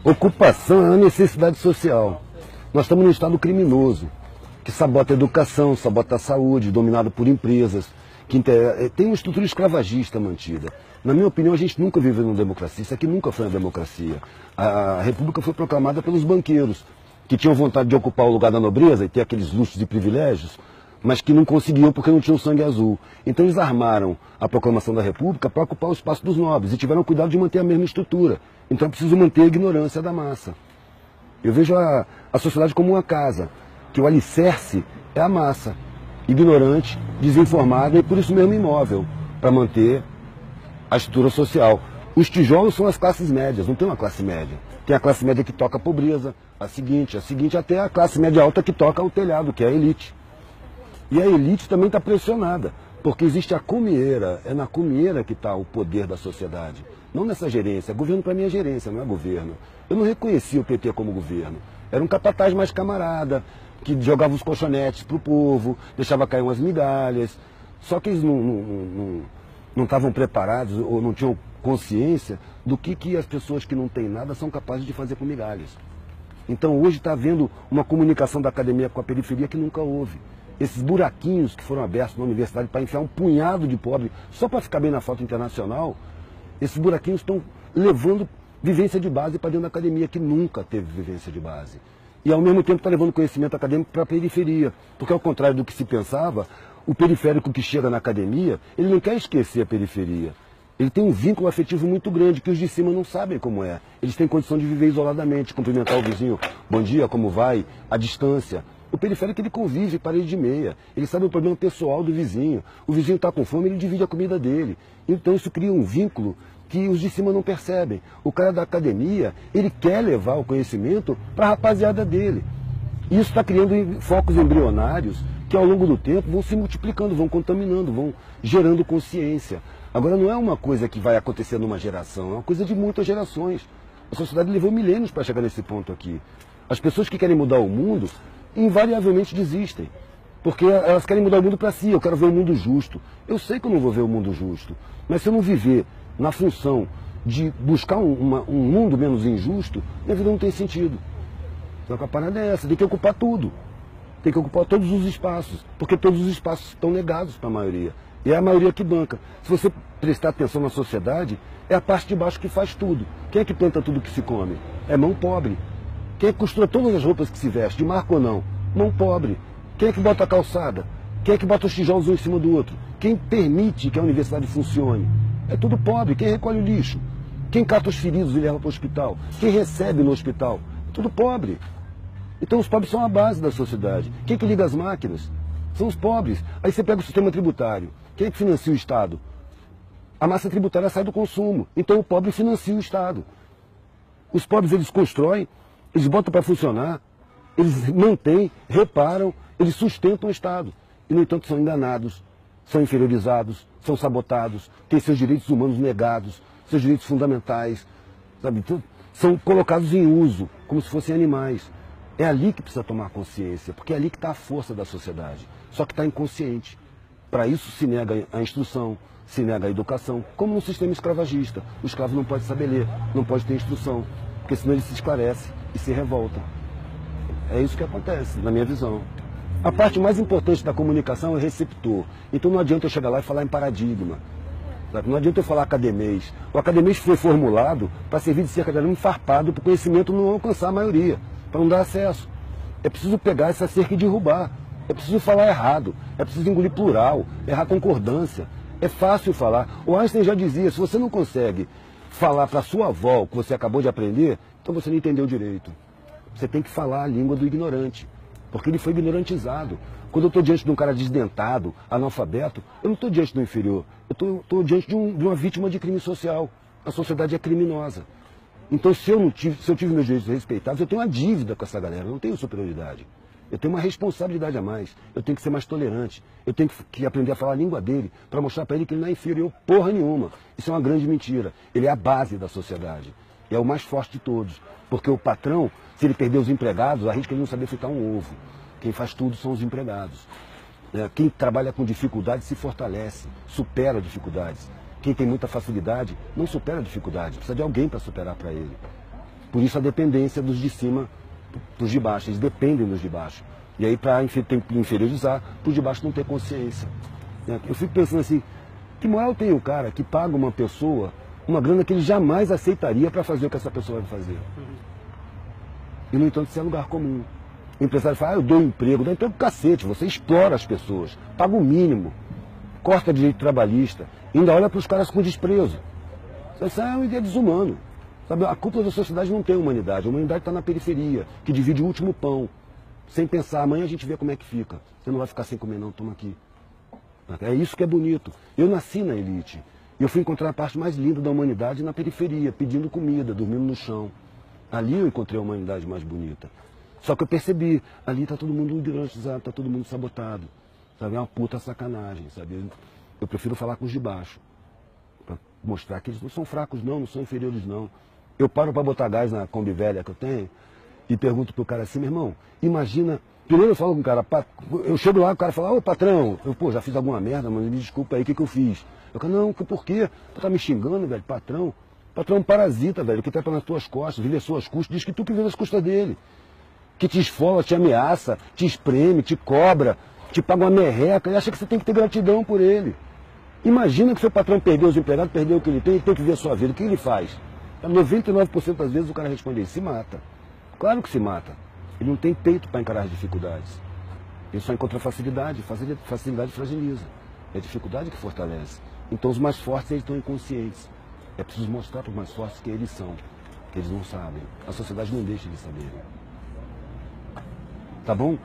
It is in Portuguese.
Ocupação é uma necessidade social. Nós estamos num estado criminoso, que sabota a educação, sabota a saúde, dominado por empresas, que tem uma estrutura escravagista mantida. Na minha opinião, a gente nunca viveu numa democracia, isso aqui nunca foi uma democracia. A República foi proclamada pelos banqueiros, que tinham vontade de ocupar o lugar da nobreza e ter aqueles luxos e privilégios, mas que não conseguiam porque não tinham sangue azul. Então eles armaram a proclamação da República para ocupar o espaço dos nobres e tiveram cuidado de manter a mesma estrutura. Então é preciso manter a ignorância da massa. Eu vejo a sociedade como uma casa, que o alicerce é a massa, ignorante, desinformada e por isso mesmo imóvel, para manter a estrutura social. Os tijolos são as classes médias, não tem uma classe média. Tem a classe média que toca a pobreza, a seguinte até a classe média alta que toca o telhado, que é a elite. E a elite também está pressionada, porque existe a comieira, é na comieira que está o poder da sociedade. Não nessa gerência, governo para mim é gerência, não é governo. Eu não reconhecia o PT como governo. Era um capataz mais camarada, que jogava os colchonetes para o povo, deixava cair umas migalhas. Só que eles não estavam preparados ou não tinham consciência do que as pessoas que não têm nada são capazes de fazer com migalhas. Então hoje está havendo uma comunicação da academia com a periferia que nunca houve. Esses buraquinhos que foram abertos na universidade para enfiar um punhado de pobre só para ficar bem na foto internacional, esses buraquinhos estão levando vivência de base para dentro da academia, que nunca teve vivência de base. E ao mesmo tempo está levando conhecimento acadêmico para a periferia, porque ao contrário do que se pensava, o periférico que chega na academia, ele não quer esquecer a periferia. Ele tem um vínculo afetivo muito grande, que os de cima não sabem como é. Eles têm condição de viver isoladamente, cumprimentar o vizinho, bom dia, como vai, à distância. O periférico ele convive parede de meia, ele sabe o problema pessoal do vizinho. O vizinho está com fome, ele divide a comida dele. Então isso cria um vínculo que os de cima não percebem. O cara da academia, ele quer levar o conhecimento para a rapaziada dele. Isso está criando focos embrionários que ao longo do tempo vão se multiplicando, vão contaminando, vão gerando consciência. Agora não é uma coisa que vai acontecer numa geração, é uma coisa de muitas gerações. A sociedade levou milênios para chegar nesse ponto aqui. As pessoas que querem mudar o mundo invariavelmente desistem, porque elas querem mudar o mundo para si. Eu quero ver o mundo justo. Eu sei que eu não vou ver o mundo justo, mas se eu não viver na função de buscar um mundo menos injusto, minha vida não tem sentido. Então a parada é essa, tem que ocupar tudo. Tem que ocupar todos os espaços, porque todos os espaços estão negados para a maioria. E é a maioria que banca. Se você prestar atenção na sociedade, é a parte de baixo que faz tudo. Quem é que planta tudo que se come? É mão pobre. Quem é que costura todas as roupas que se veste, de marca ou não? Mão pobre. Quem é que bota a calçada? Quem é que bota os tijolos um em cima do outro? Quem permite que a universidade funcione? É tudo pobre. Quem recolhe o lixo? Quem cata os feridos e leva para o hospital? Quem recebe no hospital? É tudo pobre. Então os pobres são a base da sociedade. Quem é que liga as máquinas? São os pobres. Aí você pega o sistema tributário. Quem é que financia o Estado? A massa tributária sai do consumo. Então o pobre financia o Estado. Os pobres eles constroem, eles botam para funcionar, eles mantêm, reparam, eles sustentam o Estado. E, no entanto, são enganados, são inferiorizados, são sabotados, têm seus direitos humanos negados, seus direitos fundamentais, sabe? Então, são colocados em uso, como se fossem animais. É ali que precisa tomar consciência, porque é ali que está a força da sociedade. Só que está inconsciente. Para isso se nega a instrução, se nega a educação, como num sistema escravagista. O escravo não pode saber ler, não pode ter instrução, porque senão ele se esclarece e se revolta. É isso que acontece, na minha visão. A parte mais importante da comunicação é o receptor. Então não adianta eu chegar lá e falar em paradigma. Sabe? Não adianta eu falar academês. O academês foi formulado para servir de cerca de arame farpado para o conhecimento não alcançar a maioria, para não dar acesso. É preciso pegar essa cerca e derrubar. É preciso falar errado. É preciso engolir plural, errar concordância. É fácil falar. O Einstein já dizia, se você não consegue falar para sua avó o que você acabou de aprender, então você não entendeu direito. Você tem que falar a língua do ignorante, porque ele foi ignorantizado. Quando eu estou diante de um cara desdentado, analfabeto, eu não estou diante do inferior. Eu estou diante de uma vítima de crime social. A sociedade é criminosa. Então, se eu tive meus direitos respeitados, eu tenho uma dívida com essa galera, eu não tenho superioridade. Eu tenho uma responsabilidade a mais, eu tenho que ser mais tolerante, eu tenho que aprender a falar a língua dele, para mostrar para ele que ele não é inferior porra nenhuma. Isso é uma grande mentira. Ele é a base da sociedade. E é o mais forte de todos. Porque o patrão, se ele perder os empregados, arrisca ele não saber fritar um ovo. Quem faz tudo são os empregados. Quem trabalha com dificuldade se fortalece, supera dificuldades. Quem tem muita facilidade não supera dificuldade, precisa de alguém para superar para ele. Por isso a dependência dos de cima para os de baixo. Eles dependem dos de baixo. E aí, para inferiorizar, para os de baixo não ter consciência. Eu fico pensando assim, que moral tem o cara que paga uma pessoa uma grana que ele jamais aceitaria para fazer o que essa pessoa vai fazer? E, no entanto, isso é lugar comum. O empresário fala, eu dou emprego pro cacete, você explora as pessoas, paga o mínimo, corta direito trabalhista, ainda olha para os caras com desprezo. Isso é uma ideia desumana. Sabe, a cúpula da sociedade não tem humanidade, a humanidade está na periferia, que divide o último pão, sem pensar, amanhã a gente vê como é que fica. Você não vai ficar sem comer não, toma aqui. É isso que é bonito. Eu nasci na elite. Eu fui encontrar a parte mais linda da humanidade na periferia, pedindo comida, dormindo no chão. Ali eu encontrei a humanidade mais bonita. Só que eu percebi, ali está todo mundo hidrotizado, está todo mundo sabotado. Sabe? É uma puta sacanagem, sabe? Eu prefiro falar com os de baixo. Para mostrar que eles não são fracos não são inferiores não. Eu paro para botar gás na Kombi velha que eu tenho e pergunto pro cara assim, meu irmão, imagina... Primeiro eu falo com o cara, eu chego lá, o cara fala, ô patrão, eu já fiz alguma merda, mas me desculpa aí, o que eu fiz? Eu falo, não, por quê? Tu tá me xingando, velho, patrão? Patrão é um parasita, velho, que trepa nas tuas costas, vive às suas custas, diz que tu que vive às custas dele. Que te esfola, te ameaça, te espreme, te cobra, te paga uma merreca e acha que você tem que ter gratidão por ele. Imagina que seu patrão perdeu os empregados, perdeu o que ele tem e tem que viver a sua vida. O que ele faz? 99% das vezes o cara responde, se mata. Claro que se mata. Ele não tem peito para encarar as dificuldades. Ele só encontra facilidade, facilidade fragiliza. É a dificuldade que fortalece. Então os mais fortes eles estão inconscientes. É preciso mostrar para os mais fortes que eles são, que eles não sabem. A sociedade não deixa eles saberem. Tá bom?